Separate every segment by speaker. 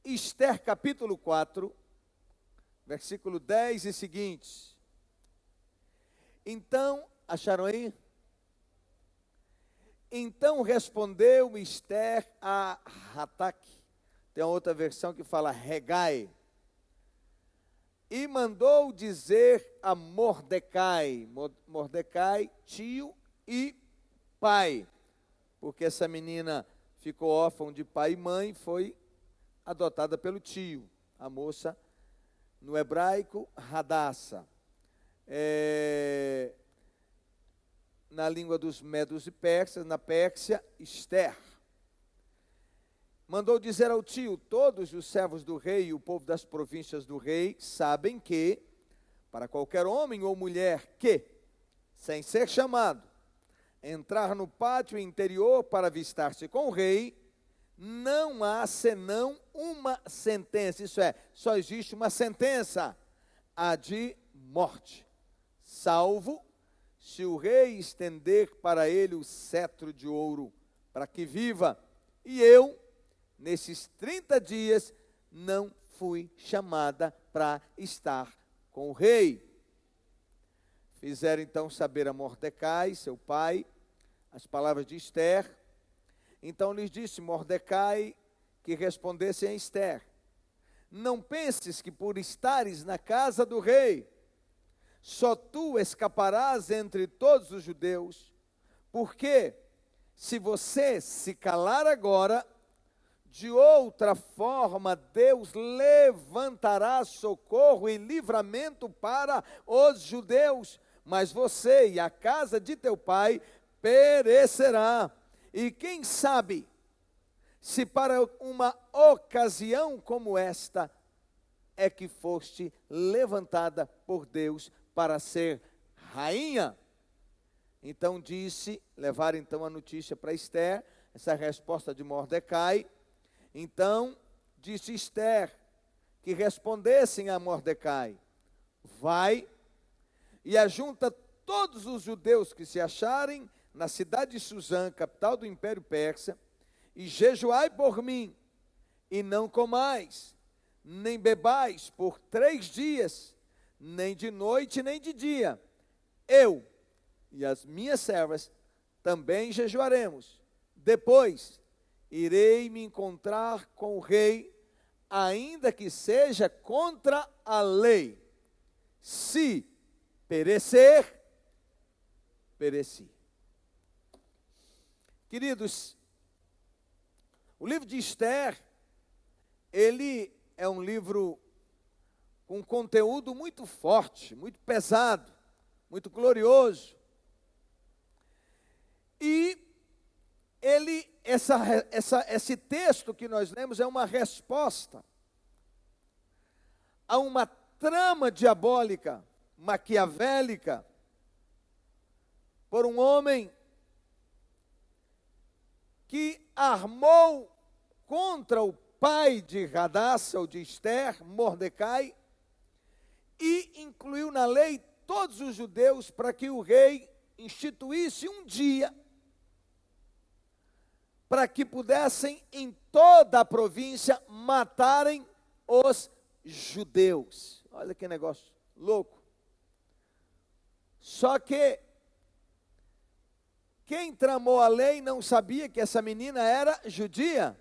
Speaker 1: Esther capítulo 4, versículo 10 e seguintes. Então, acharam aí? Então respondeu Esther a Hataque, tem outra versão que fala Hegai, e mandou dizer a Mordecai, Mordecai, tio e pai, porque essa menina ficou órfã de pai e mãe, foi adotada pelo tio, a moça, no hebraico, Hadassa, na língua dos medos e persas, na Pérsia, Esther. Mandou dizer ao tio: todos os servos do rei e o povo das províncias do rei sabem que, para qualquer homem ou mulher que, sem ser chamado, entrar no pátio interior para avistar-se com o rei, não há senão uma sentença, isso é, só existe uma sentença, a de morte, salvo se o rei estender para ele o cetro de ouro, para que viva. E eu, nesses 30 dias, não fui chamada para estar com o rei. Fizeram então saber a Mordecai, seu pai, as palavras de Esther. Então lhes disse Mordecai que respondessem a Esther: não penses que por estares na casa do rei, só tu escaparás entre todos os judeus, porque se você se calar agora, de outra forma Deus levantará socorro e livramento para os judeus, mas você e a casa de teu pai perecerá. E quem sabe, se para uma ocasião como esta, é que foste levantada por Deus para ser rainha. Então disse, levaram então a notícia para Esther, essa resposta de Mordecai. Então disse Esther que respondessem a Mordecai: vai e ajunta todos os judeus que se acharem na cidade de Suzã, capital do Império Persa, e jejuai por mim, e não comais, nem bebais por 3 dias, nem de noite, nem de dia. Eu e as minhas servas também jejuaremos. Depois irei me encontrar com o rei, ainda que seja contra a lei. Se perecer, pereci. Queridos, o livro de Esther, ele é um livro com conteúdo muito forte, muito pesado, muito glorioso. E esse texto que nós lemos é uma resposta a uma trama diabólica, maquiavélica, por um homem que armou contra o pai de Hadassa, ou de Esther, Mordecai, e incluiu na lei todos os judeus para que o rei instituísse um dia para que pudessem em toda a província matarem os judeus. Olha que negócio louco. Só que quem tramou a lei não sabia que essa menina era judia.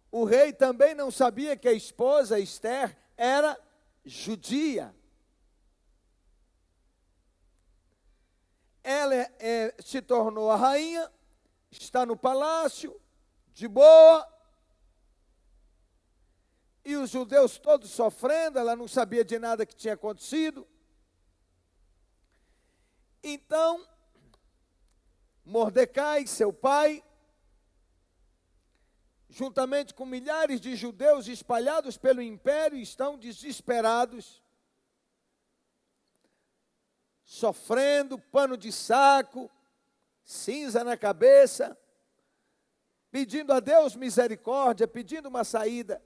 Speaker 1: O rei também não sabia que a esposa Esther era judia. Ela se tornou a rainha, está no palácio, de boa, e os judeus todos sofrendo, ela não sabia de nada que tinha acontecido. Então, Mordecai, seu pai, juntamente com milhares de judeus espalhados pelo império, estão desesperados, sofrendo, pano de saco, cinza na cabeça, pedindo a Deus misericórdia, pedindo uma saída.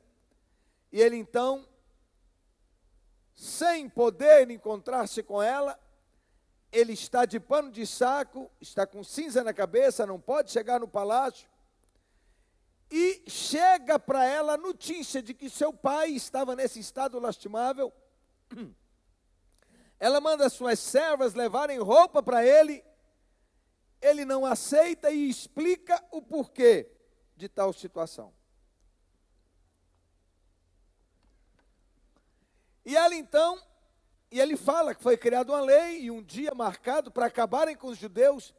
Speaker 1: E ele então, sem poder encontrar-se com ela, ele está de pano de saco, está com cinza na cabeça, não pode chegar no palácio. e chega para ela a notícia de que seu pai estava nesse estado lastimável. Ela manda suas servas levarem roupa para ele. Ele não aceita e explica o porquê de tal situação. E ela então, e ele fala que foi criada uma lei e um dia marcado para acabarem com os judeus.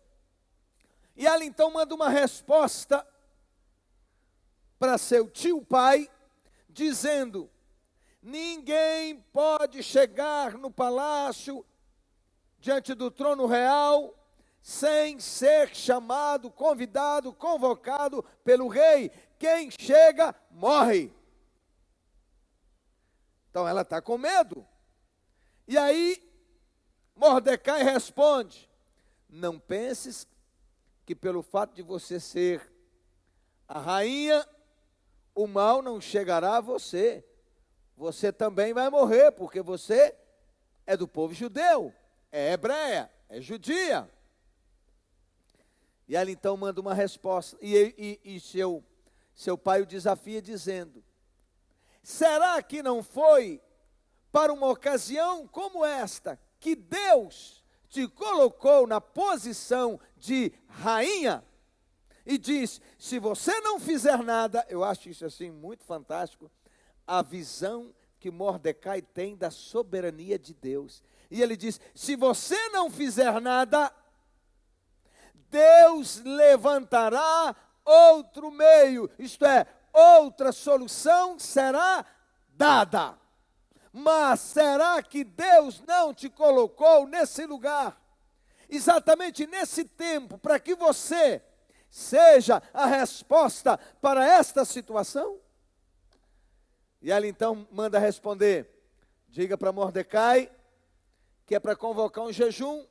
Speaker 1: E ela então manda uma resposta para seu tio pai, dizendo: ninguém pode chegar no palácio, diante do trono real, sem ser chamado, convidado, convocado pelo rei. Quem chega, morre. Então ela está com medo. E aí, Mordecai responde: não penses que pelo fato de você ser a rainha, o mal não chegará a você. Você também vai morrer, porque você é do povo judeu, é hebreia, é judia. E ela então manda uma resposta, e seu pai o desafia dizendo: será que não foi para uma ocasião como esta que Deus te colocou na posição de rainha? E diz: se você não fizer nada, eu acho isso assim muito fantástico, a visão que Mordecai tem da soberania de Deus. E ele diz: se você não fizer nada, Deus levantará outro meio, isto é, outra solução será dada. Mas será que Deus não te colocou nesse lugar, exatamente nesse tempo, para que você seja a resposta para esta situação? E ela então manda responder: diga para Mordecai que é para convocar um jejum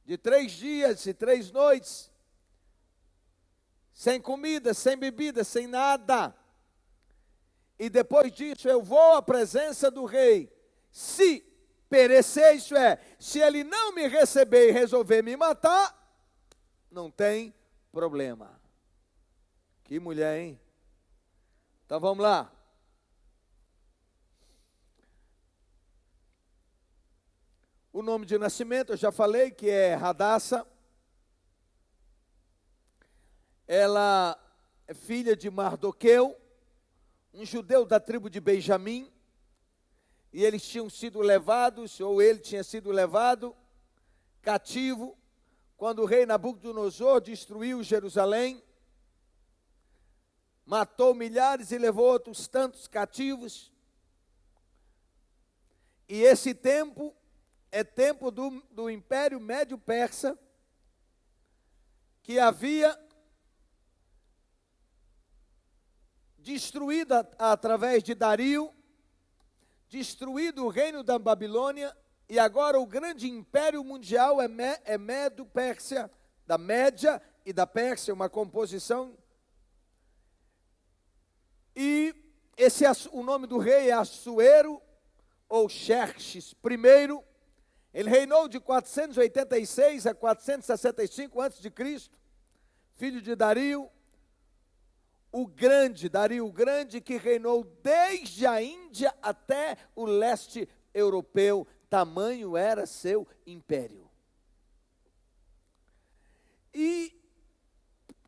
Speaker 1: de 3 dias e 3 noites, sem comida, sem bebida, sem nada. E depois disso eu vou à presença do rei. Se perecer, isso é, se ele não me receber e resolver me matar, não tem problema. Que mulher, hein? Então vamos lá. O nome de nascimento, eu já falei que é Hadassa. Ela é filha de Mardoqueu, um judeu da tribo de Benjamim. E eles tinham sido levados, ou ele tinha sido levado cativo, quando o rei Nabucodonosor destruiu Jerusalém, matou milhares e levou outros tantos cativos. E esse tempo é tempo do Império Médio-Persa, que havia destruído através de Dario, destruído o reino da Babilônia, e agora o grande império mundial é Médo-Pérsia, da Média e da Pérsia, uma composição. E o nome do rei é Assuero, ou Xerxes I. Ele reinou de 486 a 465 a.C., filho de Dario, Dario o Grande, que reinou desde a Índia até o leste europeu. Tamanho era seu império. E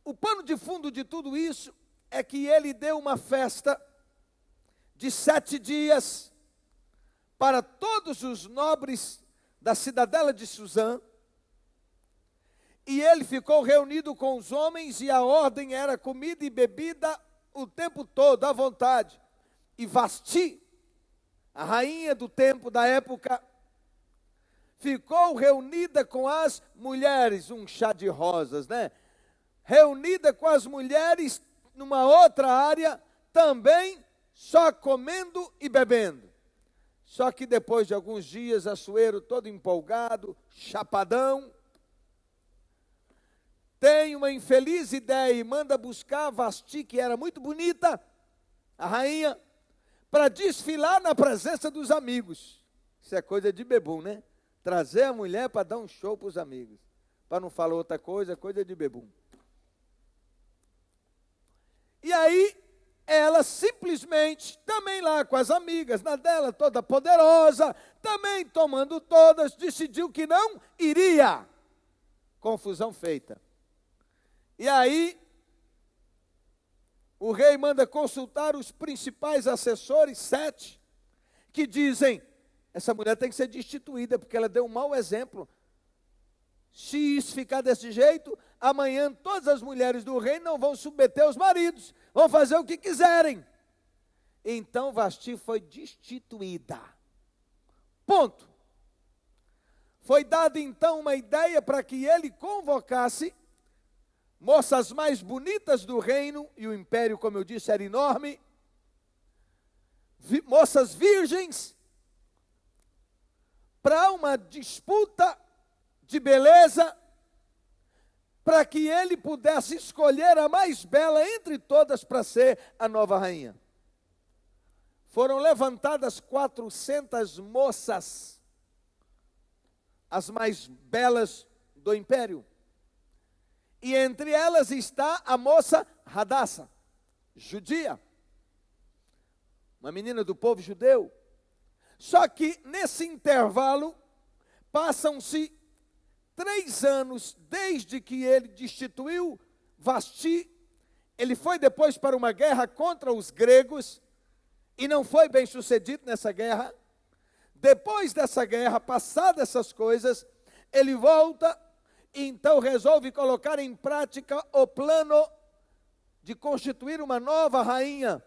Speaker 1: o pano de fundo de tudo isso é que ele deu uma festa de 7 dias para todos os nobres da cidadela de Suzã, e ele ficou reunido com os homens, e a ordem era comida e bebida o tempo todo, à vontade. E Vasti, a rainha do tempo da época, ficou reunida com as mulheres, um chá de rosas, né? Reunida com as mulheres numa outra área, também só comendo e bebendo. Só que depois de alguns dias, Assuero, todo empolgado, chapadão, tem uma infeliz ideia e manda buscar Vasti, que era muito bonita, a rainha, para desfilar na presença dos amigos. Isso é coisa de bebum, né? Trazer a mulher para dar um show para os amigos. Para não falar outra coisa, coisa de bebum. E aí, ela simplesmente, também lá com as amigas, na dela toda poderosa, também tomando todas, decidiu que não iria. Confusão feita. E aí, o rei manda consultar os principais assessores, 7, que dizem, essa mulher tem que ser destituída, porque ela deu um mau exemplo. Se isso ficar desse jeito, amanhã todas as mulheres do reino não vão submeter os maridos, vão fazer o que quiserem. Então Vasti foi destituída. Ponto. Foi dada então uma ideia para que ele convocasse moças mais bonitas do reino, e o império, como eu disse, era enorme, moças virgens, para uma disputa de beleza, para que ele pudesse escolher a mais bela entre todas para ser a nova rainha. Foram levantadas 400 moças, as mais belas do império. E entre elas está a moça Hadassa, judia, uma menina do povo judeu. Só que nesse intervalo, passam-se 3 anos desde que ele destituiu Vasti. Ele foi depois para uma guerra contra os gregos e não foi bem sucedido nessa guerra. Depois dessa guerra, passadas essas coisas, ele volta e então resolve colocar em prática o plano de constituir uma nova rainha.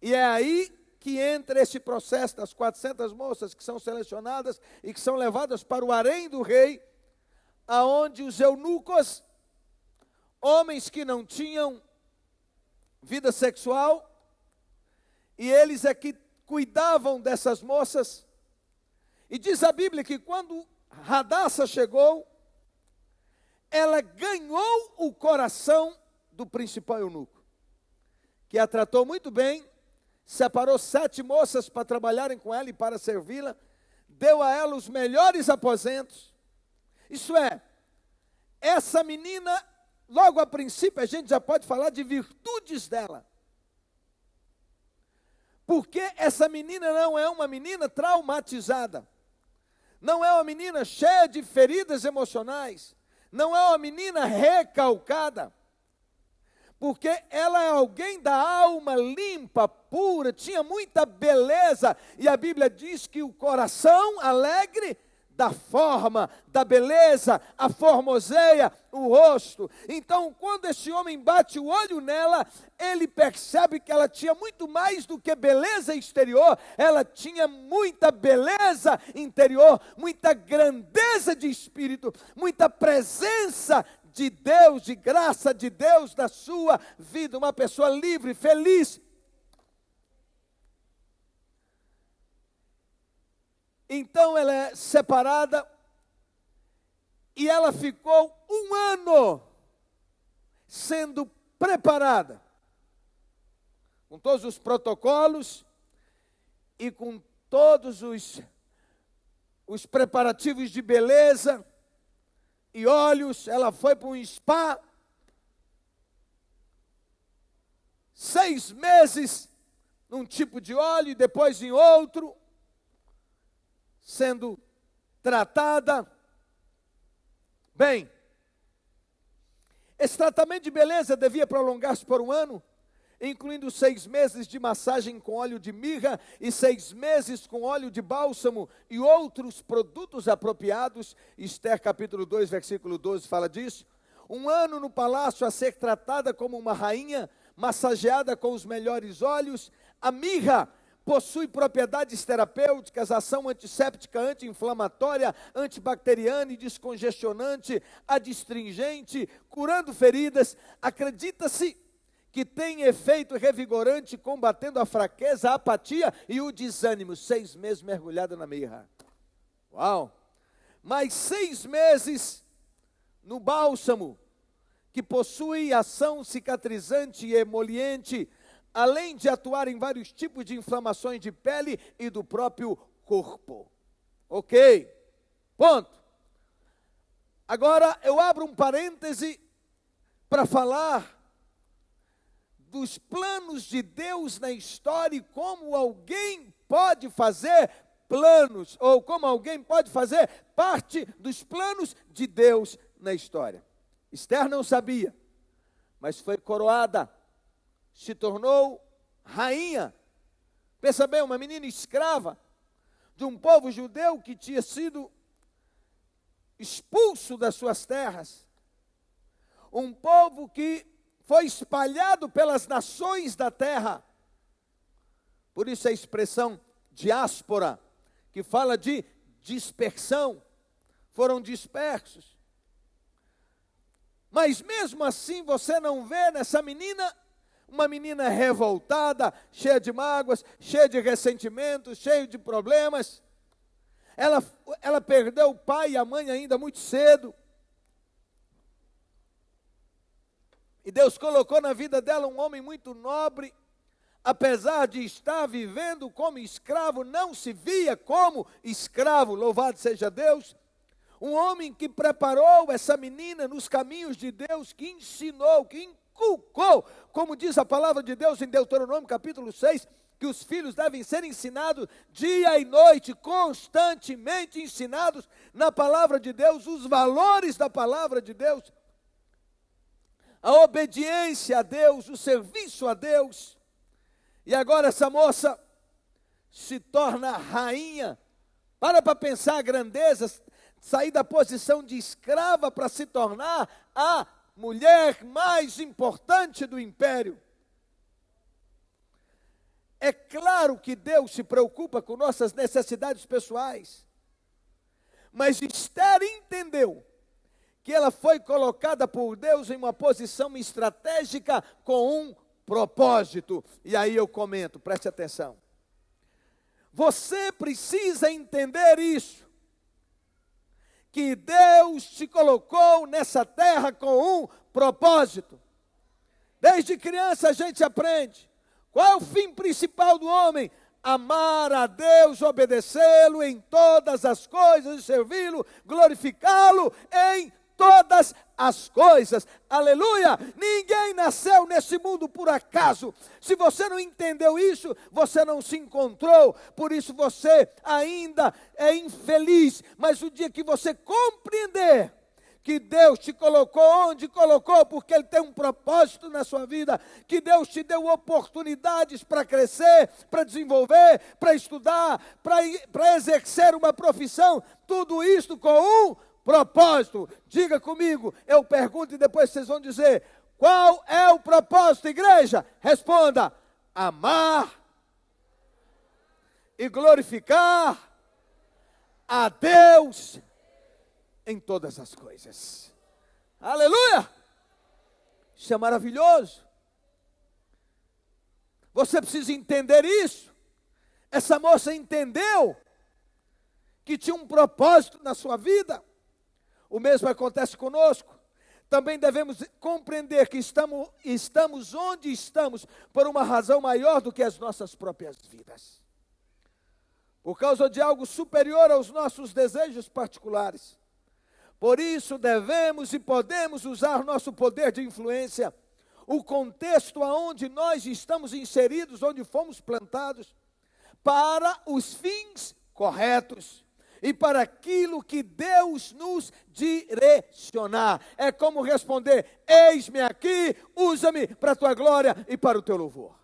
Speaker 1: E é aí que entra esse processo das 400 moças que são selecionadas e que são levadas para o harém do rei, aonde os eunucos, homens que não tinham vida sexual, e eles é que cuidavam dessas moças. E diz a Bíblia que quando Hadassa chegou, ela ganhou o coração do principal eunuco, que a tratou muito bem, separou 7 moças para trabalharem com ela e para servi-la, deu a ela os melhores aposentos. Isso é, essa menina, logo a princípio, a gente já pode falar de virtudes dela. Porque essa menina não é uma menina traumatizada, não é uma menina cheia de feridas emocionais, não é uma menina recalcada, porque ela é alguém da alma limpa, pura, tinha muita beleza, e a Bíblia diz que o coração alegre da forma, da beleza, a formoseia, o rosto. Então, quando esse homem bate o olho nela, ele percebe que ela tinha muito mais do que beleza exterior, ela tinha muita beleza interior, muita grandeza de espírito, muita presença de Deus, de graça de Deus na sua vida, uma pessoa livre, feliz. Então ela é separada e ela ficou 1 ano sendo preparada, com todos os protocolos e com todos os preparativos de beleza e olhos. Ela foi para um spa, 6 meses num tipo de óleo e depois em outro, sendo tratada. Bem, esse tratamento de beleza devia prolongar-se por 1 ano, incluindo 6 meses de massagem com óleo de mirra e 6 meses com óleo de bálsamo e outros produtos apropriados. Esther capítulo 2, versículo 12 fala disso. 1 ano no palácio a ser tratada como uma rainha, massageada com os melhores óleos. A mirra possui propriedades terapêuticas, ação antisséptica, anti-inflamatória, antibacteriana e descongestionante, adstringente, curando feridas. Acredita-se que tem efeito revigorante, combatendo a fraqueza, a apatia e o desânimo. 6 meses mergulhada na mirra. Uau! Mais 6 meses no bálsamo, que possui ação cicatrizante e emoliente, além de atuar em vários tipos de inflamações de pele e do próprio corpo. Ok, ponto. Agora eu abro um parêntese para falar dos planos de Deus na história e como alguém pode fazer planos, ou como alguém pode fazer parte dos planos de Deus na história. Esther não sabia, mas foi coroada, se tornou rainha. Pensa bem, uma menina escrava de um povo judeu que tinha sido expulso das suas terras. Um povo que foi espalhado pelas nações da terra. Por isso a expressão diáspora, que fala de dispersão, foram dispersos. Mas mesmo assim você não vê nessa menina uma menina revoltada, cheia de mágoas, cheia de ressentimentos, cheia de problemas. Ela perdeu o pai e a mãe ainda muito cedo. E Deus colocou na vida dela um homem muito nobre. Apesar de estar vivendo como escravo, não se via como escravo, louvado seja Deus. Um homem que preparou essa menina nos caminhos de Deus, que ensinou, que inculcou, como diz a palavra de Deus em Deuteronômio capítulo 6, que os filhos devem ser ensinados dia e noite, constantemente ensinados na palavra de Deus, os valores da palavra de Deus, a obediência a Deus, o serviço a Deus. E agora essa moça se torna rainha. Para pensar a grandeza, sair da posição de escrava para se tornar a mulher mais importante do império. É claro que Deus se preocupa com nossas necessidades pessoais, mas Esther entendeu que ela foi colocada por Deus em uma posição estratégica com um propósito. E aí eu comento, preste atenção. Você precisa entender isso, que Deus te colocou nessa terra com um propósito. Desde criança a gente aprende. Qual é o fim principal do homem? Amar a Deus, obedecê-lo em todas as coisas, servi-lo, glorificá-lo em todas as coisas. Aleluia! Ninguém nasceu nesse mundo por acaso. Se você não entendeu isso, você não se encontrou. Por isso você ainda é infeliz. Mas o dia que você compreender que Deus te colocou onde colocou, porque Ele tem um propósito na sua vida, que Deus te deu oportunidades para crescer, para desenvolver, para estudar, para exercer uma profissão, tudo isso com um propósito. Diga comigo, eu pergunto e depois vocês vão dizer, qual é o propósito, igreja? Responda, amar e glorificar a Deus em todas as coisas. Aleluia! Isso é maravilhoso. Você precisa entender isso. Essa moça entendeu que tinha um propósito na sua vida. O mesmo acontece conosco. Também devemos compreender que estamos onde estamos por uma razão maior do que as nossas próprias vidas. Por causa de algo superior aos nossos desejos particulares. Por isso devemos e podemos usar nosso poder de influência, o contexto aonde nós estamos inseridos, onde fomos plantados, para os fins corretos e para aquilo que Deus nos direcionar. É como responder, eis-me aqui, usa-me para a tua glória e para o teu louvor.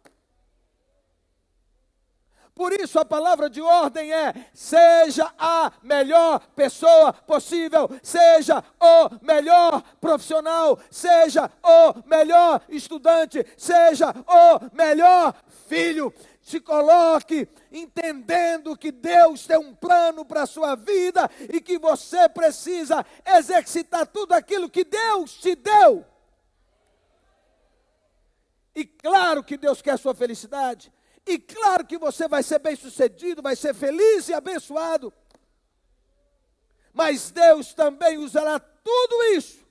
Speaker 1: Por isso a palavra de ordem é, seja a melhor pessoa possível, seja o melhor profissional, seja o melhor estudante, seja o melhor filho. Se coloque entendendo que Deus tem um plano para a sua vida e que você precisa exercitar tudo aquilo que Deus te deu. E claro que Deus quer a sua felicidade. E claro que você vai ser bem-sucedido, vai ser feliz e abençoado. Mas Deus também usará tudo isso,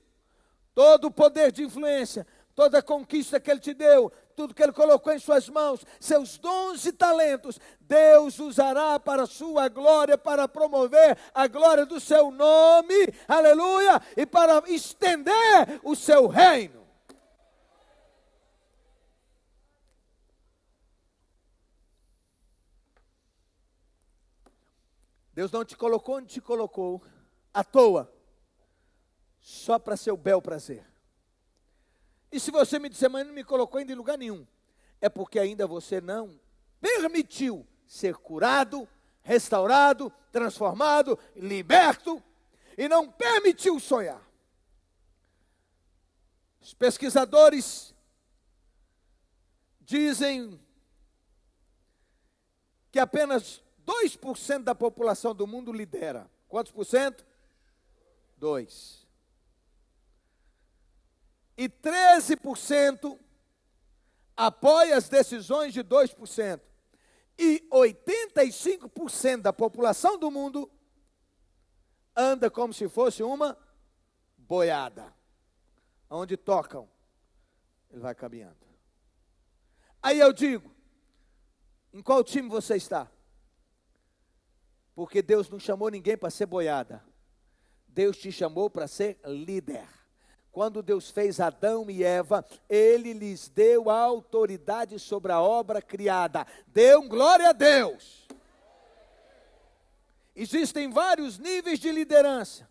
Speaker 1: todo o poder de influência, toda a conquista que Ele te deu, tudo que Ele colocou em suas mãos, seus dons e talentos, Deus usará para a sua glória, para promover a glória do seu nome, aleluia, e para estender o seu reino. Deus não te colocou onde te colocou à toa, só para seu bel prazer. E se você me disser, mas não me colocou ainda em lugar nenhum, é porque ainda você não permitiu ser curado, restaurado, transformado, liberto, e não permitiu sonhar. Os pesquisadores dizem que apenas 2% da população do mundo lidera. Quantos por cento? 2%. E 13% apoia as decisões de 2%. E 85% da população do mundo anda como se fosse uma boiada. Onde tocam, ele vai caminhando. Aí eu digo, em qual time você está? Porque Deus não chamou ninguém para ser boiada. Deus te chamou para ser líder. Quando Deus fez Adão e Eva, Ele lhes deu a autoridade sobre a obra criada. Deu glória a Deus. Existem vários níveis de liderança.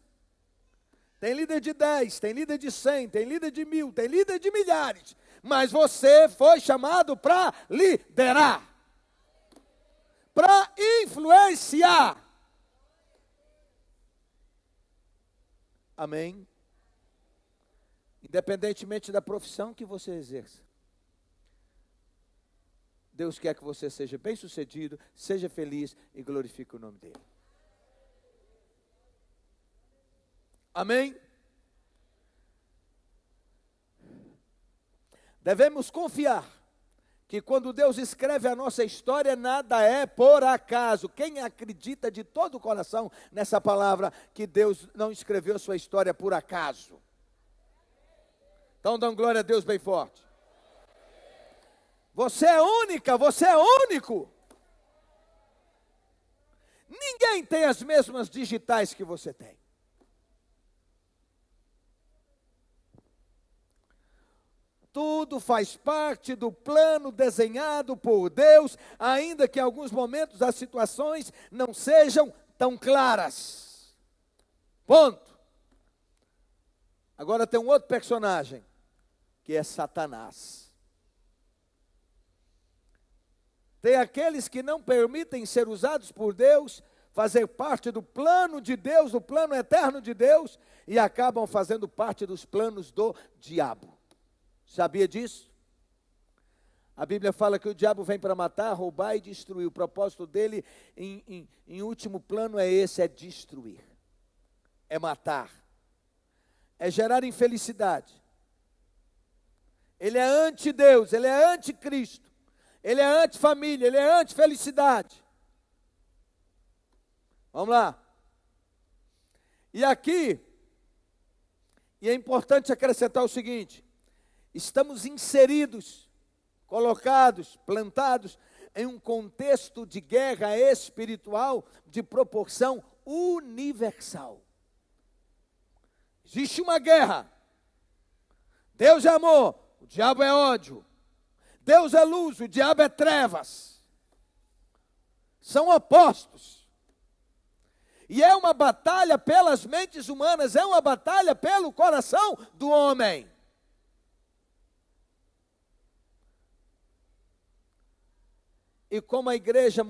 Speaker 1: Tem líder de 10, tem líder de 100, tem líder de 1000, tem líder de milhares. Mas você foi chamado para liderar. Para influenciar. Amém? Independentemente da profissão que você exerça. Deus quer que você seja bem-sucedido, seja feliz e glorifique o nome dele. Amém? Devemos confiar que quando Deus escreve a nossa história, nada é por acaso. Quem acredita de todo o coração nessa palavra, que Deus não escreveu sua história por acaso? Então dão glória a Deus bem forte. Você é única, você é único. Ninguém tem as mesmas digitais que você tem. Tudo faz parte do plano desenhado por Deus, ainda que em alguns momentos as situações não sejam tão claras. Ponto. Agora tem um outro personagem, que é Satanás. Tem aqueles que não permitem ser usados por Deus, fazer parte do plano de Deus, do plano eterno de Deus, e acabam fazendo parte dos planos do diabo. Sabia disso? A Bíblia fala que o diabo vem para matar, roubar e destruir. O propósito dele, em último plano, é esse, é destruir. É matar. É gerar infelicidade. Ele é anti-Deus, ele é anti-Cristo. Ele é anti-família, ele é anti-felicidade. Vamos lá. E aqui, e é importante acrescentar o seguinte: estamos inseridos, colocados, plantados em um contexto de guerra espiritual de proporção universal. Existe uma guerra. Deus é amor, o diabo é ódio. Deus é luz, o diabo é trevas. São opostos. E é uma batalha pelas mentes humanas, é uma batalha pelo coração do homem. E como a igreja,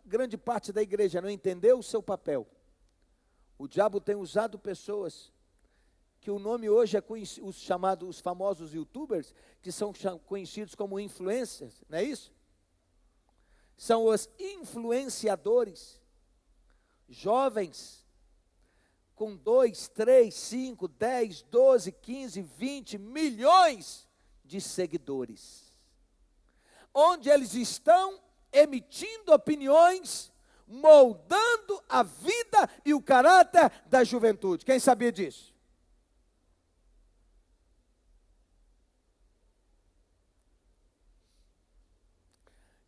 Speaker 1: grande parte da igreja não entendeu o seu papel, o diabo tem usado pessoas, que o nome hoje é conhecido, os famosos youtubers, que são conhecidos como influencers, não é isso? São os influenciadores, jovens, com 2, 3, 5, 10, 12, 15, 20 milhões de seguidores. Onde eles estão emitindo opiniões, moldando a vida e o caráter da juventude. Quem sabia disso?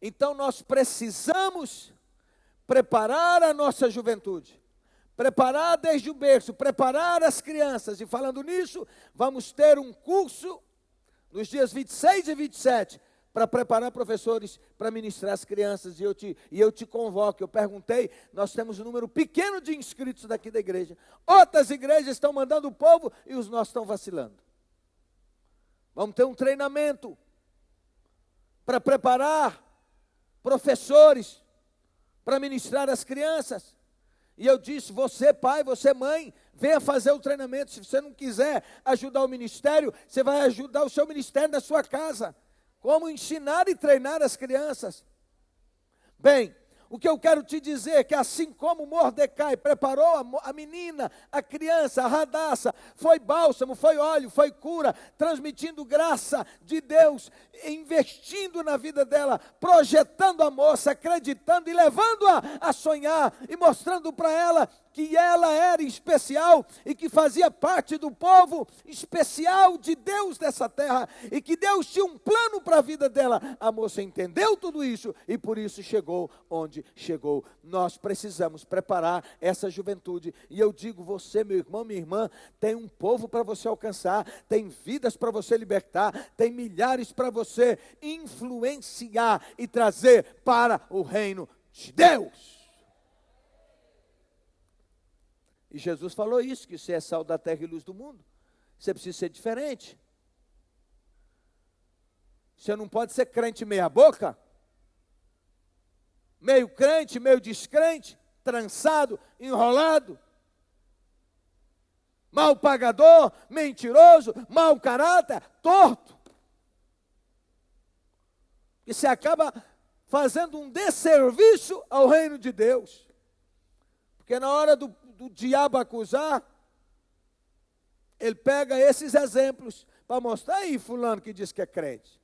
Speaker 1: Então nós precisamos preparar a nossa juventude, preparar desde o berço, preparar as crianças. E falando nisso, vamos ter um curso nos dias 26 e 27, para preparar professores para ministrar as crianças, e eu te convoco. Eu perguntei, nós temos um número pequeno de inscritos daqui da igreja. Outras igrejas estão mandando o povo e os nossos estão vacilando. Vamos ter um treinamento para preparar professores para ministrar as crianças. E eu disse, você pai, você mãe, venha fazer o treinamento. Se você não quiser ajudar o ministério, você vai ajudar o seu ministério na sua casa. Como ensinar e treinar as crianças. Bem, o que eu quero te dizer é que assim como Mordecai preparou a menina, a criança, a Radassa, foi bálsamo, foi óleo, foi cura, transmitindo graça de Deus, investindo na vida dela, projetando a moça, acreditando e levando-a a sonhar e mostrando para ela que ela era especial e que fazia parte do povo especial de Deus dessa terra e que Deus tinha um plano para a vida dela. A moça entendeu tudo isso e por isso chegou onde chegou. Nós precisamos preparar essa juventude. E eu digo, você, meu irmão, minha irmã, tem um povo para você alcançar, tem vidas para você libertar, tem milhares para você influenciar e trazer para o reino de Deus. E Jesus falou isso, que você é sal da terra e luz do mundo. Você precisa ser diferente. Você não pode ser crente meia boca, meio crente, meio descrente, trançado, enrolado, mal pagador, mentiroso, mau caráter, torto. E você acaba fazendo um desserviço ao reino de Deus. Porque na hora do diabo acusar, ele pega esses exemplos para mostrar aí fulano que diz que é crente.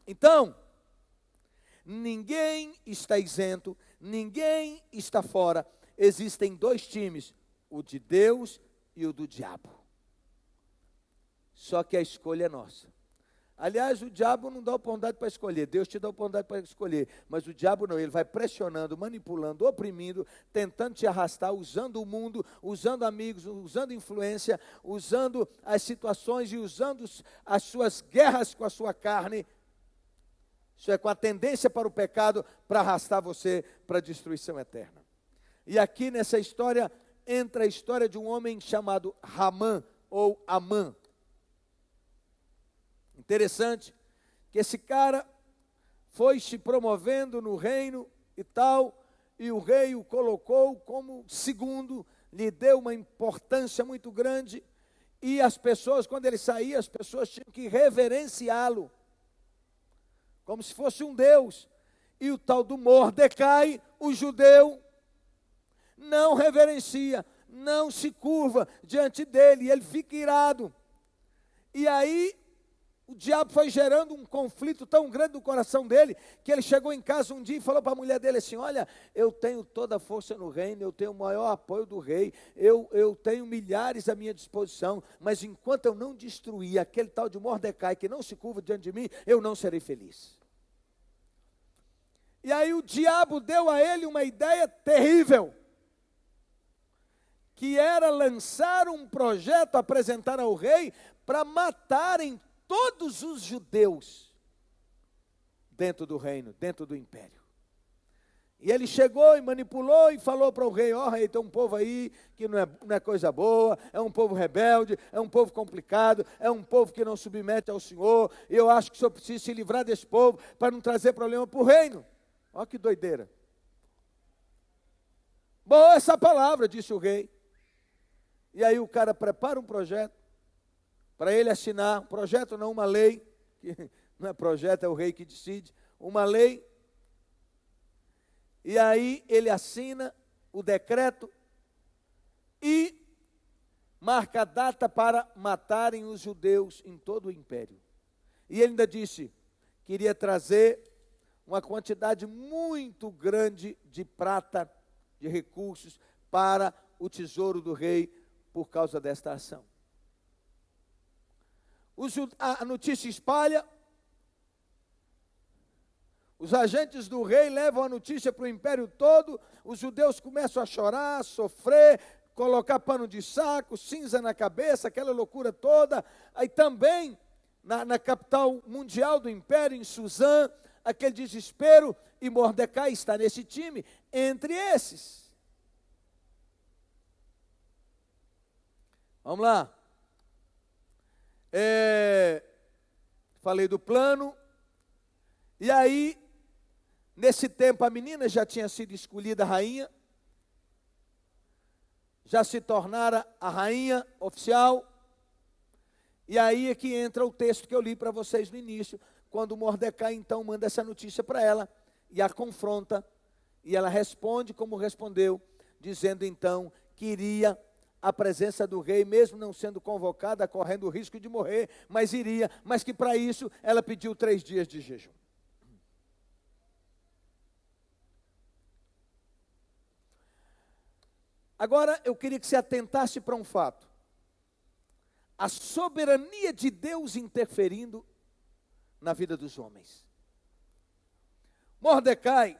Speaker 1: Então, ninguém está isento, ninguém está fora. Existem dois times, o de Deus e o do diabo. Só que a escolha é nossa. Aliás, o diabo não dá oportunidade para escolher, Deus te dá oportunidade para escolher, mas o diabo não, ele vai pressionando, manipulando, oprimindo, tentando te arrastar, usando o mundo, usando amigos, usando influência, usando as situações e usando as suas guerras com a sua carne, isso é, com a tendência para o pecado, para arrastar você para a destruição eterna. E aqui nessa história, entra a história de um homem chamado Ramã, ou Amã. Interessante que esse cara foi se promovendo no reino e tal, e o rei o colocou como segundo, lhe deu uma importância muito grande, e as pessoas, quando ele saía, as pessoas tinham que reverenciá-lo, como se fosse um deus. E o tal do Mordecai, o judeu, não reverencia, não se curva diante dele, e ele fica irado. E aí, o diabo foi gerando um conflito tão grande no coração dele, que ele chegou em casa um dia e falou para a mulher dele assim, olha, eu tenho toda a força no reino, eu tenho o maior apoio do rei, eu tenho milhares à minha disposição, mas enquanto eu não destruir aquele tal de Mordecai, que não se curva diante de mim, eu não serei feliz. E aí o diabo deu a ele uma ideia terrível, que era lançar um projeto, apresentar ao rei, para matarem todos os judeus dentro do reino, dentro do império. E ele chegou e manipulou e falou para o rei, rei, tem um povo aí que não é coisa boa, é um povo rebelde, é um povo complicado, é um povo que não submete ao Senhor, e eu acho que o Senhor precisa se livrar desse povo para não trazer problema para o reino. Olha que doideira. Boa essa palavra, disse o rei. E aí o cara prepara um projeto, para ele assinar, um projeto não, uma lei, que não é projeto, é o rei que decide, uma lei, e aí ele assina o decreto e marca a data para matarem os judeus em todo o império. E ele ainda disse que iria trazer uma quantidade muito grande de prata, de recursos, para o tesouro do rei por causa desta ação. A notícia espalha, os agentes do rei levam a notícia para o império todo, os judeus começam a chorar, a sofrer, colocar pano de saco, cinza na cabeça, aquela loucura toda. Aí também na capital mundial do império, em Suzã, aquele desespero, e Mordecai está nesse time, entre esses. Vamos lá. Falei do plano, e aí, nesse tempo, a menina já tinha sido escolhida rainha, já se tornara a rainha oficial. E aí é que entra o texto que eu li para vocês no início, quando Mordecai então manda essa notícia para ela, e a confronta, e ela responde como respondeu, dizendo então que iria à presença do rei, mesmo não sendo convocada, correndo o risco de morrer, mas iria, mas que para isso ela pediu 3 dias de jejum. Agora eu queria que você atentasse para um fato. A soberania de Deus interferindo na vida dos homens. Mordecai,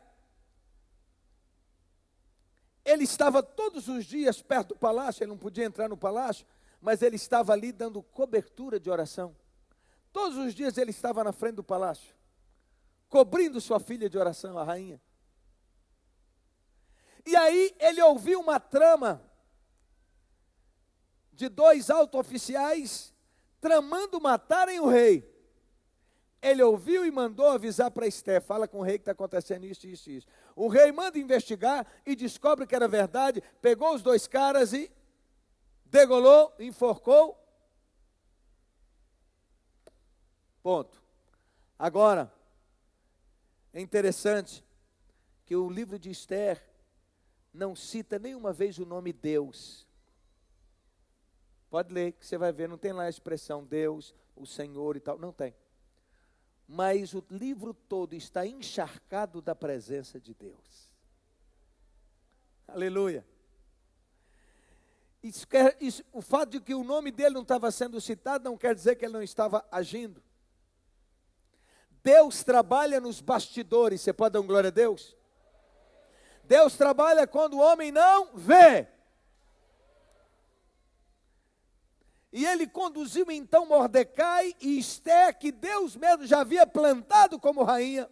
Speaker 1: ele estava todos os dias perto do palácio, ele não podia entrar no palácio, mas ele estava ali dando cobertura de oração. Todos os dias ele estava na frente do palácio, cobrindo sua filha de oração, a rainha. E aí ele ouviu uma trama de 2 alto-oficiais tramando matarem o rei. Ele ouviu e mandou avisar para Esther, fala com o rei que está acontecendo isso, isso, isso. O rei manda investigar e descobre que era verdade, pegou os 2 caras e degolou, enforcou. Ponto. Agora, é interessante que o livro de Esther não cita nenhuma vez o nome Deus. Pode ler, que você vai ver, não tem lá a expressão Deus, o Senhor e tal, não tem. Mas o livro todo está encharcado da presença de Deus. Aleluia. O fato de que o nome dele não estava sendo citado não quer dizer que ele não estava agindo. Deus trabalha nos bastidores, você pode dar um glória a Deus? Deus trabalha quando o homem não vê. E ele conduziu então Mordecai e Esther, que Deus mesmo já havia plantado como rainha,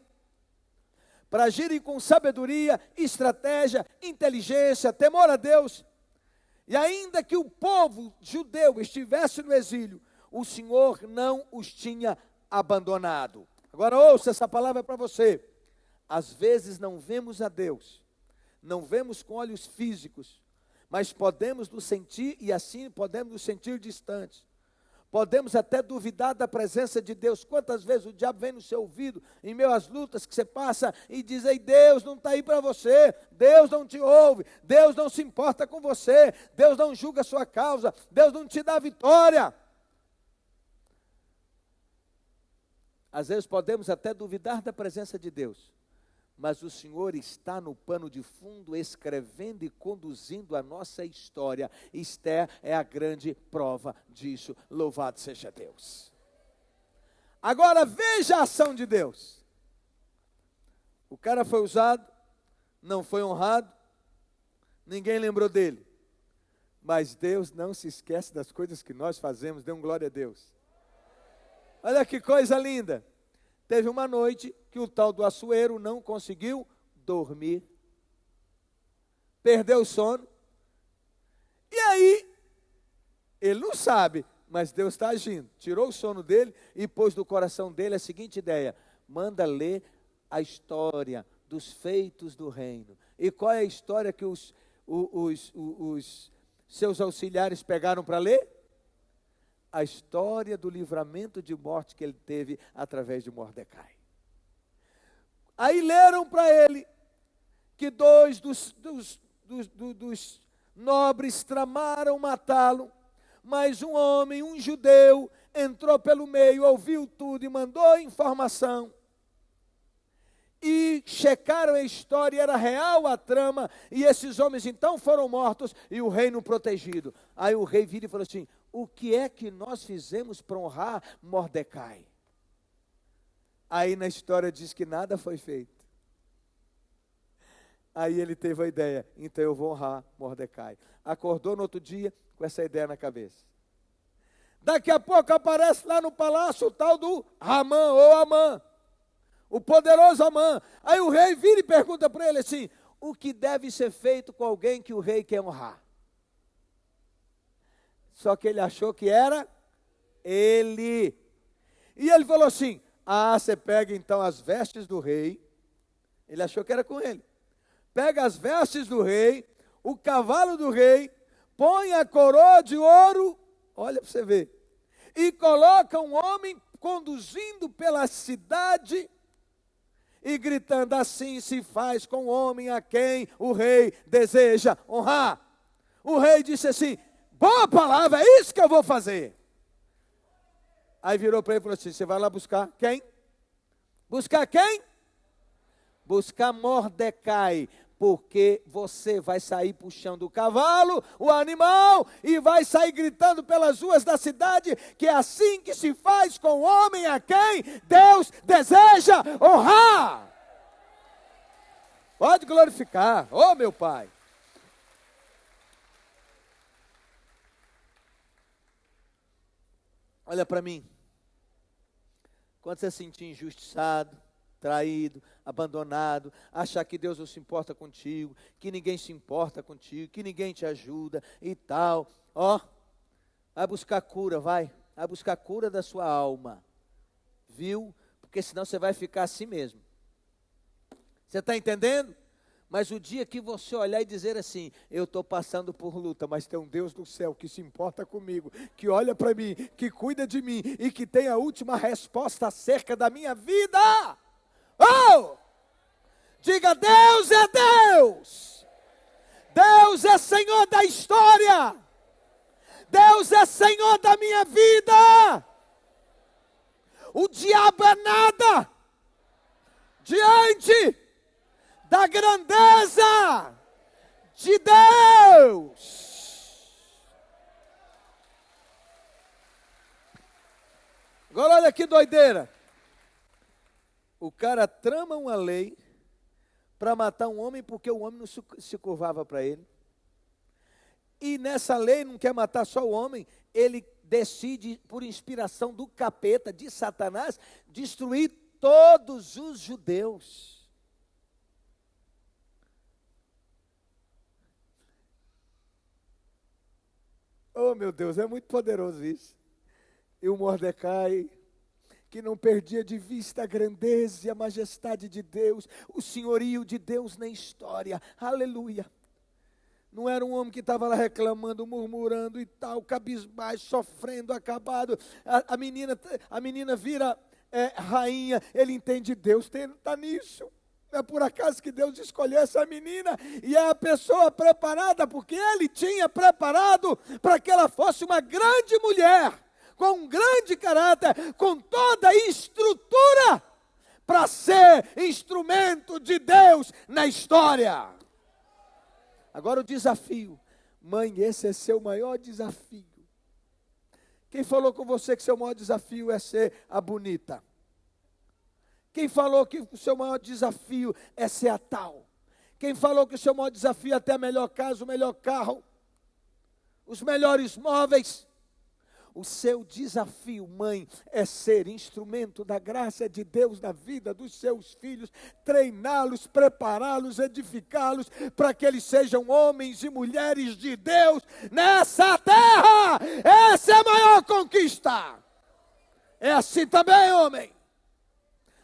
Speaker 1: para agirem com sabedoria, estratégia, inteligência, temor a Deus. E ainda que o povo judeu estivesse no exílio, o Senhor não os tinha abandonado. Agora ouça, essa palavra para você. Às vezes não vemos a Deus, não vemos com olhos físicos, mas podemos nos sentir, e assim podemos nos sentir distantes. Podemos até duvidar da presença de Deus. Quantas vezes o diabo vem no seu ouvido, em meio às lutas que você passa, e diz aí, Deus não está aí para você, Deus não te ouve, Deus não se importa com você, Deus não julga a sua causa, Deus não te dá vitória. Às vezes podemos até duvidar da presença de Deus, mas o Senhor está no pano de fundo, escrevendo e conduzindo a nossa história. Esther é a grande prova disso. Louvado seja Deus. Agora veja a ação de Deus. O cara foi usado, não foi honrado, ninguém lembrou dele. Mas Deus não se esquece das coisas que nós fazemos. Dê um glória a Deus. Olha que coisa linda. Teve uma noite que o tal do Assuero não conseguiu dormir. Perdeu o sono. E aí, ele não sabe, mas Deus está agindo. Tirou o sono dele e pôs no coração dele a seguinte ideia: manda ler a história dos feitos do reino. E qual é a história que os seus auxiliares pegaram para ler? A história do livramento de morte que ele teve através de Mordecai. Aí leram para ele que 2 dos nobres tramaram matá-lo, mas um homem, um judeu, entrou pelo meio, ouviu tudo e mandou informação. E checaram a história, era real a trama, e esses homens então foram mortos e o reino protegido. Aí o rei vira e falou assim: o que é que nós fizemos para honrar Mordecai? Aí na história diz que nada foi feito. Aí ele teve a ideia: então eu vou honrar Mordecai. Acordou no outro dia com essa ideia na cabeça. Daqui a pouco aparece lá no palácio o tal do Ramã ou Amã, o poderoso Amã. Aí o rei vira e pergunta para ele assim: o que deve ser feito com alguém que o rei quer honrar? Só que ele achou que era ele. E ele falou assim: você pega então as vestes do rei. Ele achou que era com ele. Pega as vestes do rei, o cavalo do rei, põe a coroa de ouro, olha para você ver, e coloca um homem conduzindo pela cidade e gritando: assim se faz com o homem a quem o rei deseja honrar. O rei disse assim: boa palavra, é isso que eu vou fazer. Aí virou para ele e falou assim: você vai lá buscar quem? Buscar quem? Buscar Mordecai, porque você vai sair puxando o cavalo, o animal, e vai sair gritando pelas ruas da cidade, que é assim que se faz com o homem a quem Deus deseja honrar. Pode glorificar, ô meu Pai. Olha para mim. Quando você se sentir injustiçado, traído, abandonado, achar que Deus não se importa contigo, que ninguém se importa contigo, que ninguém te ajuda e tal, vai buscar cura, vai buscar cura da sua alma, viu? Porque senão você vai ficar assim mesmo. Você está entendendo? Mas o dia que você olhar e dizer assim: eu estou passando por luta, mas tem um Deus do céu que se importa comigo, que olha para mim, que cuida de mim e que tem a última resposta acerca da minha vida. Diga: Deus é Deus. Deus é Senhor da história. Deus é Senhor da minha vida. O diabo é nada diante da grandeza de Deus. Agora olha que doideira. O cara trama uma lei para matar um homem porque o homem não se curvava para ele. E nessa lei não quer matar só o homem, ele decide, por inspiração do capeta, de Satanás, destruir todos os judeus. Oh meu Deus, é muito poderoso isso. E o Mordecai, que não perdia de vista a grandeza e a majestade de Deus, o senhorio de Deus na história, aleluia. Não era um homem que estava lá reclamando, murmurando e tal, cabisbaixo, sofrendo, acabado. A menina vira rainha, ele entende: Deus está nisso. Não é por acaso que Deus escolheu essa menina e é a pessoa preparada, porque Ele tinha preparado para que ela fosse uma grande mulher, com um grande caráter, com toda a estrutura para ser instrumento de Deus na história. Agora o desafio, mãe, esse é seu maior desafio. Quem falou com você que seu maior desafio é ser a bonita? Quem falou que o seu maior desafio é ser a tal? Quem falou que o seu maior desafio é ter a melhor casa, o melhor carro, os melhores móveis? O seu desafio, mãe, é ser instrumento da graça de Deus na vida dos seus filhos, treiná-los, prepará-los, edificá-los, para que eles sejam homens e mulheres de Deus nessa terra. Essa é a maior conquista. É assim também, homem.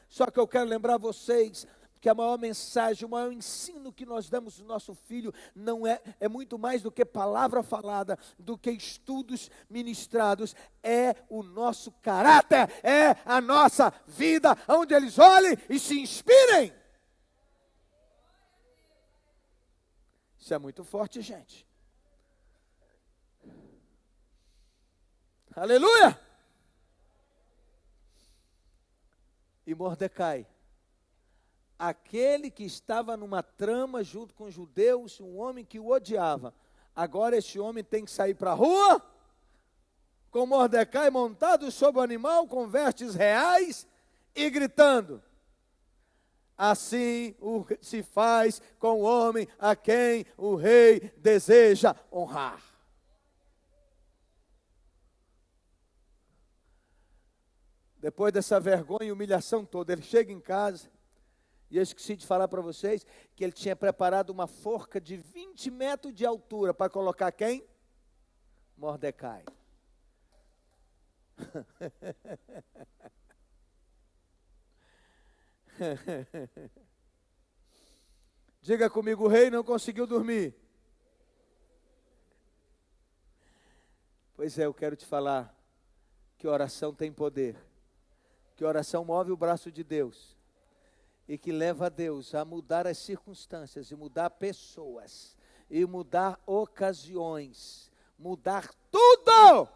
Speaker 1: Só que eu quero lembrar vocês que a maior mensagem, o maior ensino que nós damos ao nosso filho não é muito mais do que palavra falada, do que estudos ministrados, é o nosso caráter, é a nossa vida, onde eles olhem e se inspirem. Isso é muito forte, gente. Aleluia! E Mordecai, aquele que estava numa trama junto com os judeus, um homem que o odiava, agora este homem tem que sair para a rua, com Mordecai montado sobre o animal, com vestes reais, e gritando: assim se faz com o homem a quem o rei deseja honrar. Depois dessa vergonha e humilhação toda, ele chega em casa, e eu esqueci de falar para vocês que ele tinha preparado uma forca de 20 metros de altura para colocar quem? Mordecai. Diga comigo, o rei não conseguiu dormir. Pois é, eu quero te falar que oração tem poder, que oração move o braço de Deus e que leva a Deus a mudar as circunstâncias e mudar pessoas e mudar ocasiões, mudar tudo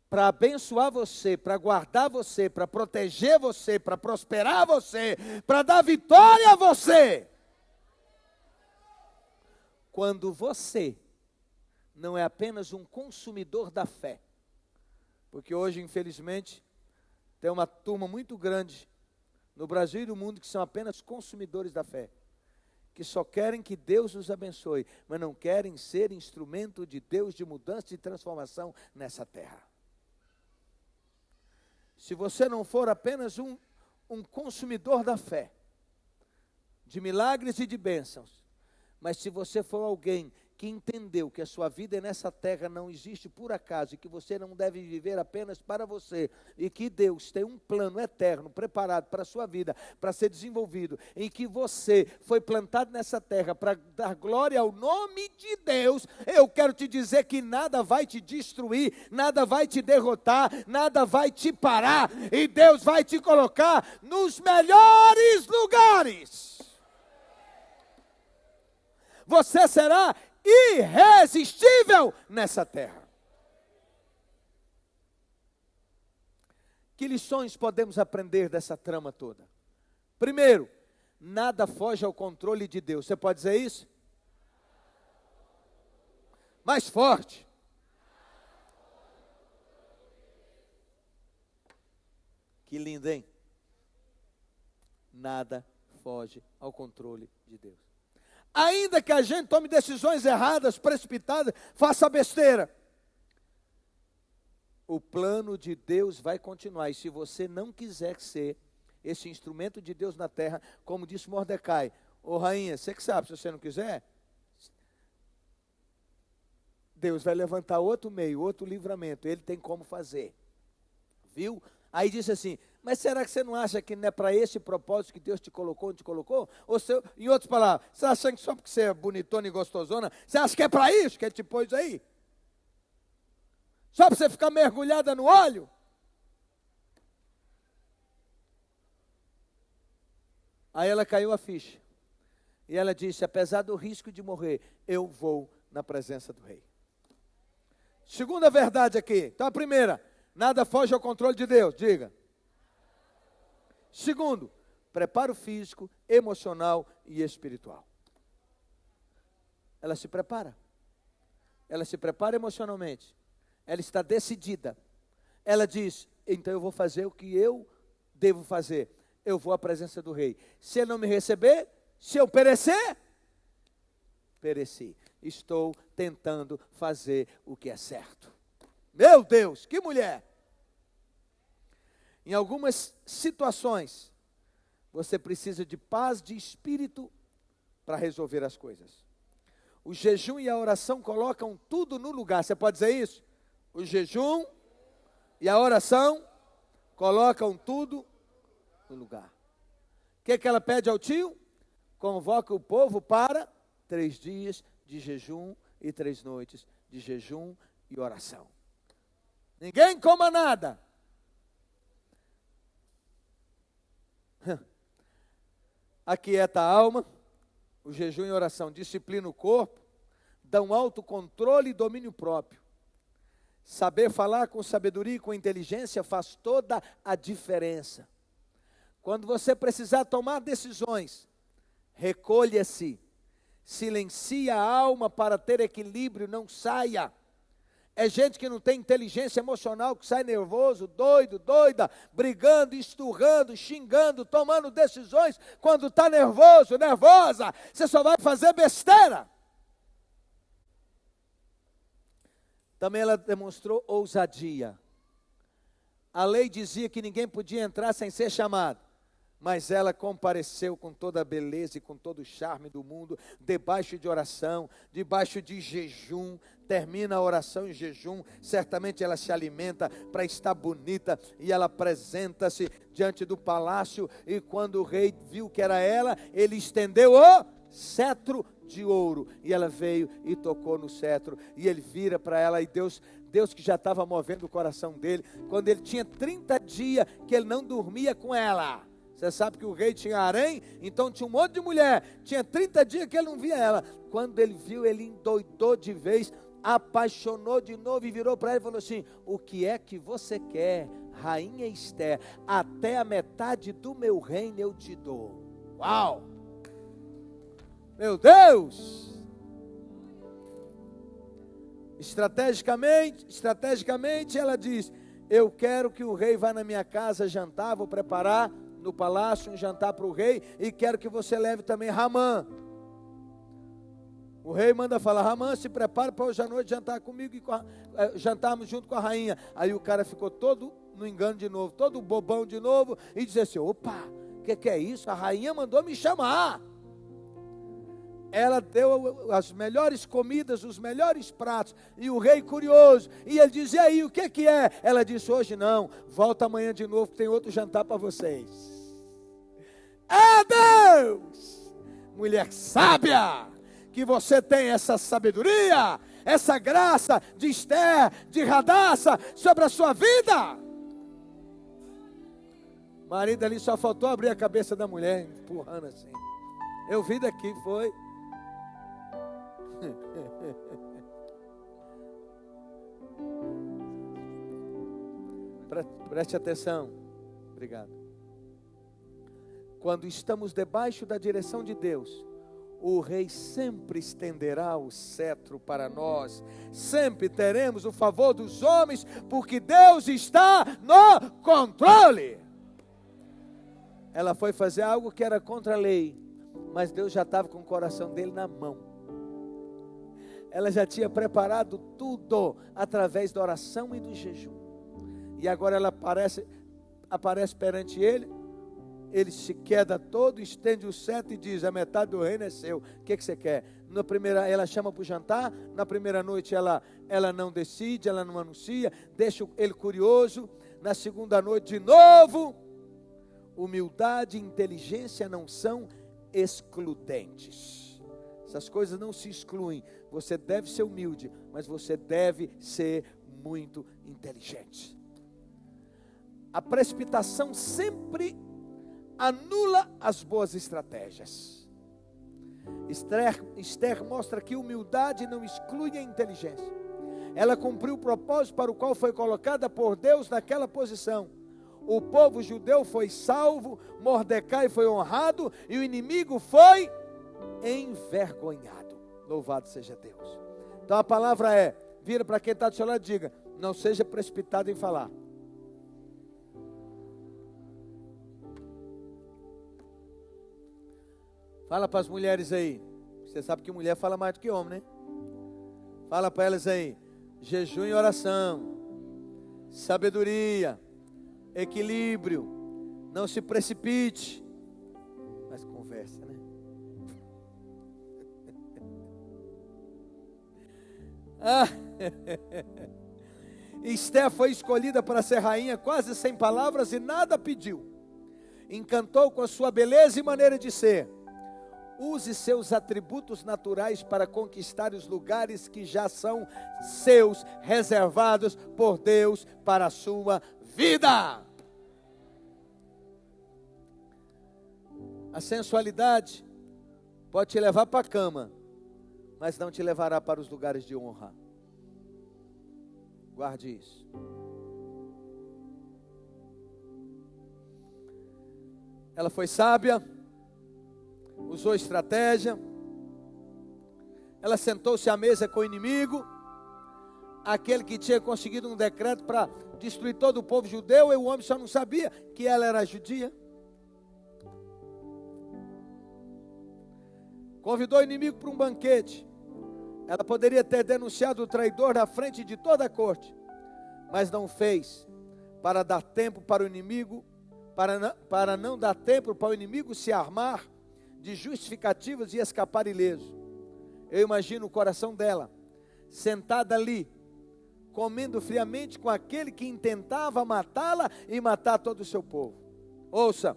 Speaker 1: para abençoar você, para guardar você, para proteger você, para prosperar você, para dar vitória a você. Quando você não é apenas um consumidor da fé, porque hoje, infelizmente, tem uma turma muito grande no Brasil e no mundo que são apenas consumidores da fé, que só querem que Deus os abençoe, mas não querem ser instrumento de Deus de mudança e transformação nessa terra. Se você não for apenas um consumidor da fé, de milagres e de bênçãos, mas se você for alguém que entendeu que a sua vida nessa terra não existe por acaso e que você não deve viver apenas para você e que Deus tem um plano eterno preparado para a sua vida, para ser desenvolvido, em que você foi plantado nessa terra para dar glória ao nome de Deus, eu quero te dizer que nada vai te destruir, nada vai te derrotar, nada vai te parar e Deus vai te colocar nos melhores lugares. Você será irresistível nessa terra. Que lições podemos aprender dessa trama toda? Primeiro, nada foge ao controle de Deus. Você pode dizer isso? Mais forte. Que lindo, hein? Nada foge ao controle de Deus. Ainda que a gente tome decisões erradas, precipitadas, faça besteira, o plano de Deus vai continuar. E se você não quiser ser esse instrumento de Deus na terra, como disse Mordecai, ô rainha, você que sabe, se você não quiser, Deus vai levantar outro meio, outro livramento, Ele tem como fazer, viu? Aí disse assim, mas será que você não acha que não é para esse propósito que Deus te colocou onde te colocou? Ou se, em outras palavras, você acha que só porque você é bonitona e gostosona, você acha que é para isso que Ele te pôs aí? Só para você ficar mergulhada no óleo? Aí ela caiu a ficha. E ela disse, apesar do risco de morrer, eu vou na presença do rei. Segunda verdade aqui. Então a primeira, nada foge ao controle de Deus, diga. Segundo, preparo físico, emocional e espiritual. Ela se prepara. Ela se prepara emocionalmente. Ela está decidida. Ela diz, então eu vou fazer o que eu devo fazer. Eu vou à presença do rei. Se ele não me receber, se eu perecer, pereci. Estou tentando fazer o que é certo. Meu Deus, que mulher! Em algumas situações, você precisa de paz de espírito para resolver as coisas. O jejum e a oração colocam tudo no lugar. Você pode dizer isso? O jejum e a oração colocam tudo no lugar. O que ela pede ao tio? Convoca o povo para 3 dias de jejum e 3 noites de jejum e oração. Ninguém coma nada. Aquieta a alma, o jejum e oração disciplina o corpo, dão autocontrole e domínio próprio. Saber falar com sabedoria e com inteligência faz toda a diferença. Quando você precisar tomar decisões, recolha-se, silencie a alma para ter equilíbrio, não saia. É gente que não tem inteligência emocional, que sai nervoso, doido, doida, brigando, esturrando, xingando, tomando decisões. Quando está nervoso, nervosa, você só vai fazer besteira. Também ela demonstrou ousadia. A lei dizia que ninguém podia entrar sem ser chamado. Mas ela compareceu com toda a beleza e com todo o charme do mundo, debaixo de oração, debaixo de jejum. Termina a oração em jejum, certamente ela se alimenta para estar bonita, e ela apresenta-se diante do palácio, e quando o rei viu que era ela, ele estendeu o cetro de ouro, e ela veio e tocou no cetro, e ele vira para ela, e Deus que já estava movendo o coração dele, quando ele tinha 30 dias que ele não dormia com ela. Você sabe que o rei tinha harém, então tinha um monte de mulher, tinha 30 dias que ele não via ela. Quando ele viu, ele endoidou de vez, apaixonou de novo e virou para ela e falou assim: o que é que você quer, rainha Esther? Até a metade do meu reino eu te dou. Uau! Meu Deus! Estrategicamente ela diz: eu quero que o rei vá na minha casa jantar, vou preparar no palácio um jantar para o rei, e quero que você leve também Ramã. O rei manda falar: Ramã, se prepara para hoje à noite jantar comigo, e jantarmos junto com a rainha. Aí o cara ficou todo no engano de novo, todo bobão de novo, e disse assim: opa, o que é isso? A rainha mandou me chamar. Ela deu as melhores comidas, os melhores pratos, e o rei curioso, e ele diz: e aí, o que é? Ela disse: hoje não, volta amanhã de novo, que tem outro jantar para vocês. Ah, Deus! Mulher sábia, que você tem essa sabedoria, essa graça de Esther, de Radassa, sobre a sua vida. O marido ali só faltou abrir a cabeça da mulher, empurrando assim. Eu vi daqui, foi. Preste atenção. Obrigado. Quando estamos debaixo da direção de Deus, o rei sempre estenderá o cetro para nós. Sempre teremos o favor dos homens, porque Deus está no controle. Ela foi fazer algo que era contra a lei, mas Deus já estava com o coração dele na mão. Ela já tinha preparado tudo através da oração e do jejum. E agora ela aparece perante ele. Ele se queda todo, estende o cetro e diz: a metade do reino é seu. O que você quer? Na primeira, ela chama para o jantar. Na primeira noite ela não decide, ela não anuncia, deixa ele curioso. Na segunda noite de novo. Humildade e inteligência não são excludentes. Essas coisas não se excluem. Você deve ser humilde, mas você deve ser muito inteligente. A precipitação sempre anula as boas estratégias. Esther mostra que humildade não exclui a inteligência. Ela cumpriu o propósito para o qual foi colocada por Deus naquela posição. O povo judeu foi salvo, Mordecai foi honrado e o inimigo foi envergonhado. Louvado seja Deus. Então a palavra é: vira para quem está do seu lado e diga: não seja precipitado em falar. Fala para as mulheres aí. Você sabe que mulher fala mais do que homem, né? Fala para elas aí: jejum e oração, sabedoria, equilíbrio, não se precipite. Mas conversa, né? Esther foi escolhida para ser rainha quase sem palavras e nada pediu. Encantou com a sua beleza e maneira de ser. Use seus atributos naturais para conquistar os lugares que já são seus, reservados por Deus para a sua vida. A sensualidade pode te levar para a cama, mas não te levará para os lugares de honra. Guarde isso. Ela foi sábia, usou estratégia, ela sentou-se à mesa com o inimigo, aquele que tinha conseguido um decreto para destruir todo o povo judeu, e o homem só não sabia que ela era judia. Convidou o inimigo para um banquete. Ela poderia ter denunciado o traidor na frente de toda a corte, mas não fez, para dar tempo para o inimigo, para não dar tempo para o inimigo se armar de justificativas e escapar ileso. Eu imagino o coração dela, sentada ali, comendo friamente com aquele que intentava matá-la e matar todo o seu povo. Ouça,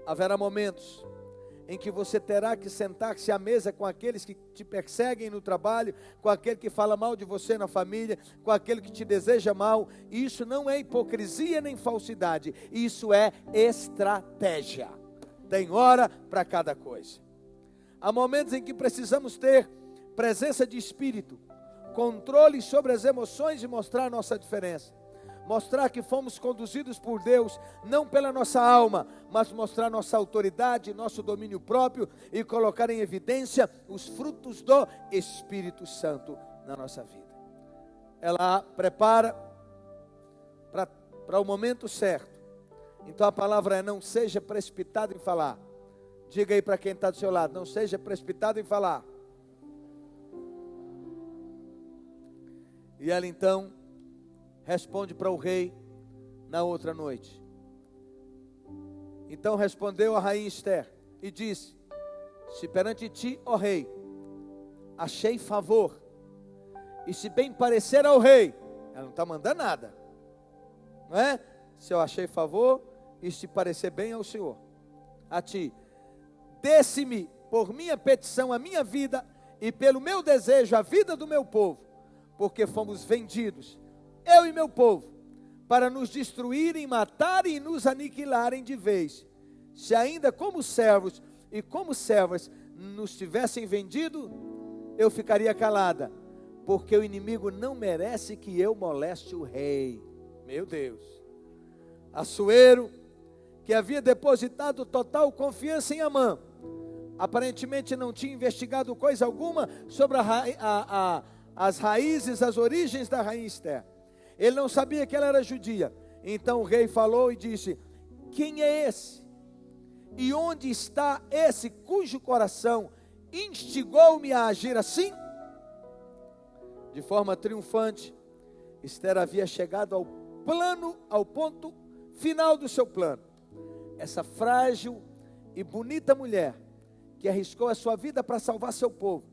Speaker 1: haverá momentos em que você terá que sentar-se à mesa com aqueles que te perseguem no trabalho, com aquele que fala mal de você na família, com aquele que te deseja mal. E isso não é hipocrisia nem falsidade, isso é estratégia. Tem hora para cada coisa. Há momentos em que precisamos ter presença de espírito, controle sobre as emoções e mostrar a nossa diferença. Mostrar que fomos conduzidos por Deus, não pela nossa alma, mas mostrar nossa autoridade, nosso domínio próprio e colocar em evidência os frutos do Espírito Santo na nossa vida. Ela prepara para o momento certo. Então a palavra é: não seja precipitado em falar. Diga aí para quem está do seu lado: não seja precipitado em falar. E ela então responde para o rei na outra noite. Então respondeu a rainha Esther e disse: se perante ti, ó rei, achei favor, e se bem parecer ao rei, ela não está mandando nada, não é? Se eu achei favor, e se parecer bem ao Senhor, a ti, desse-me por minha petição a minha vida, e pelo meu desejo a vida do meu povo, porque fomos vendidos, eu e meu povo, para nos destruírem, matarem e nos aniquilarem de vez. Se ainda como servos e como servas nos tivessem vendido, eu ficaria calada, porque o inimigo não merece que eu moleste o rei. Meu Deus. Assuero, que havia depositado total confiança em Amã, aparentemente não tinha investigado coisa alguma sobre as raízes, as origens da rainha Esther. Ele não sabia que ela era judia. Então o rei falou e disse: quem é esse? E onde está esse cujo coração instigou-me a agir assim? De forma triunfante, Esther havia chegado ao ponto final do seu plano. Essa frágil e bonita mulher, que arriscou a sua vida para salvar seu povo,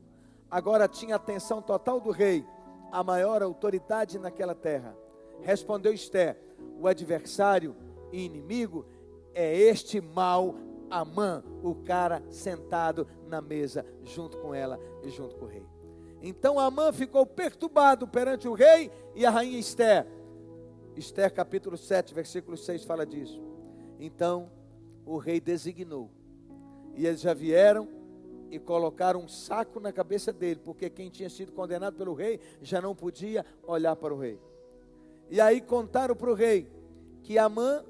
Speaker 1: agora tinha a atenção total do rei, a maior autoridade naquela terra. Respondeu Esther: o adversário e inimigo é este mau Amã, o cara sentado na mesa junto com ela e junto com o rei. Então Amã ficou perturbado perante o rei e a rainha Esther. Esther capítulo 7, versículo 6 fala disso. Então o rei designou, e eles já vieram e colocaram um saco na cabeça dele, porque quem tinha sido condenado pelo rei já não podia olhar para o rei. E aí contaram para o rei que Amã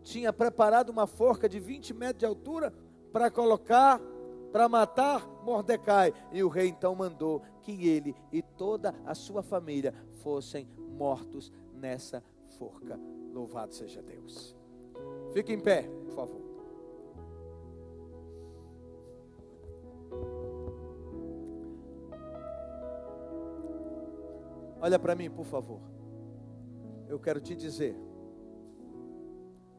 Speaker 1: tinha preparado uma forca de 20 metros de altura para matar Mordecai. E o rei então mandou que ele e toda a sua família fossem mortos nessa forca. Louvado seja Deus. Fique em pé, por favor. Olha para mim, por favor. Eu quero te dizer,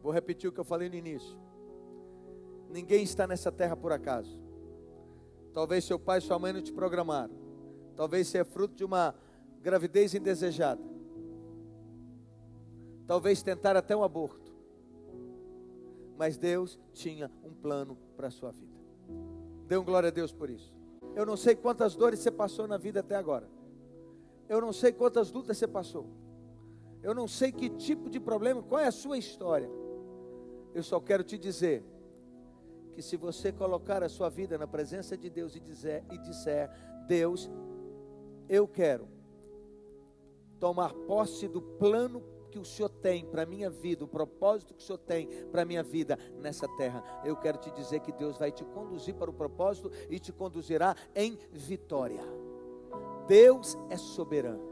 Speaker 1: vou repetir o que eu falei no início. Ninguém está nessa terra por acaso. Talvez seu pai e sua mãe não te programaram. Talvez seja fruto de uma gravidez indesejada. Talvez tentar até um aborto. Mas Deus tinha um plano para a sua vida. Dê um glória a Deus por isso. Eu não sei quantas dores você passou na vida até agora. Eu não sei quantas lutas você passou. Eu não sei que tipo de problema, qual é a sua história. Eu só quero te dizer que se você colocar a sua vida na presença de Deus e disser: Deus, eu quero tomar posse do plano que o Senhor tem para a minha vida, o propósito que o Senhor tem para a minha vida nessa terra. Eu quero te dizer que Deus vai te conduzir para o propósito e te conduzirá em vitória. Deus é soberano.